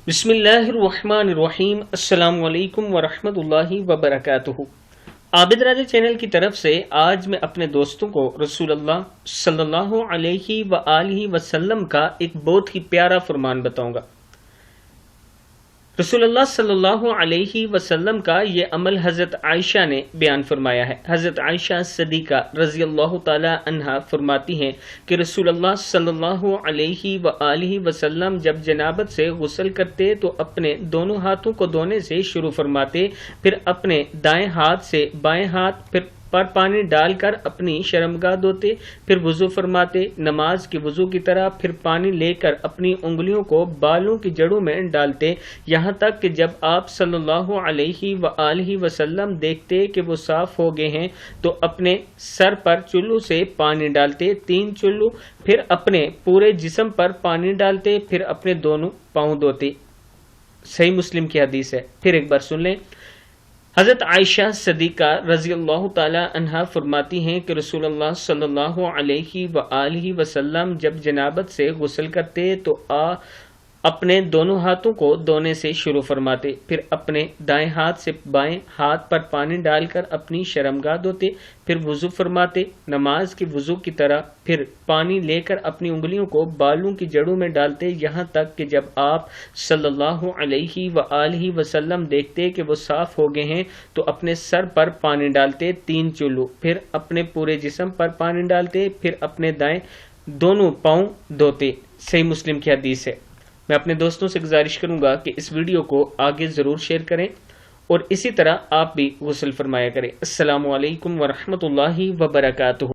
بسم اللہ الرحمن الرحیم۔ السلام علیکم ورحمۃ اللہ وبرکاتہ۔ عابد راجہ چینل کی طرف سے آج میں اپنے دوستوں کو رسول اللہ صلی اللہ علیہ وآلہ وسلم کا ایک بہت ہی پیارا فرمان بتاؤں گا۔ رسول اللہ صلی اللہ علیہ وسلم کا یہ عمل حضرت عائشہ نے بیان فرمایا ہے۔ حضرت عائشہ صدیقہ رضی اللہ تعالی عنہا فرماتی ہیں کہ رسول اللہ صلی اللہ علیہ وآلہ وسلم جب جنابت سے غسل کرتے تو اپنے دونوں ہاتھوں کو دھونے سے شروع فرماتے، پھر اپنے دائیں ہاتھ سے بائیں ہاتھ پر پانی ڈال کر اپنی شرمگاہ دھوتے، پھر وضو فرماتے نماز کی وضو کی طرح، پھر پانی لے کر اپنی انگلیوں کو بالوں کی جڑوں میں ڈالتے، یہاں تک کہ جب آپ صلی اللہ علیہ وآلہ وسلم دیکھتے کہ وہ صاف ہو گئے ہیں تو اپنے سر پر چلو سے پانی ڈالتے 3 چلو، پھر اپنے پورے جسم پر پانی ڈالتے، پھر اپنے دونوں پاؤں دھوتے۔ صحیح مسلم کی حدیث ہے، پھر ایک بار سن لیں۔ حضرت عائشہ صدیقہ رضی اللہ تعالی عنہا فرماتی ہیں کہ رسول اللہ صلی اللہ علیہ وآلہ وسلم جب جنابت سے غسل کرتے تو اپنے دونوں ہاتھوں کو دھونے سے شروع فرماتے، پھر اپنے دائیں ہاتھ سے بائیں ہاتھ پر پانی ڈال کر اپنی شرمگاہ دھوتے، پھر وضو فرماتے نماز کی وضو کی طرح، پھر پانی لے کر اپنی انگلیوں کو بالوں کی جڑوں میں ڈالتے، یہاں تک کہ جب آپ صلی اللہ علیہ وآلہ وسلم دیکھتے کہ وہ صاف ہو گئے ہیں تو اپنے سر پر پانی ڈالتے 3 چلو، پھر اپنے پورے جسم پر پانی ڈالتے، پھر اپنے دائیں دونوں پاؤں دھوتے۔ صحیح مسلم کی حدیث ہے۔ میں اپنے دوستوں سے گزارش کروں گا کہ اس ویڈیو کو آگے ضرور شیئر کریں اور اسی طرح آپ بھی غسل فرمایا کریں۔ السلام علیکم ورحمۃ اللہ وبرکاتہ۔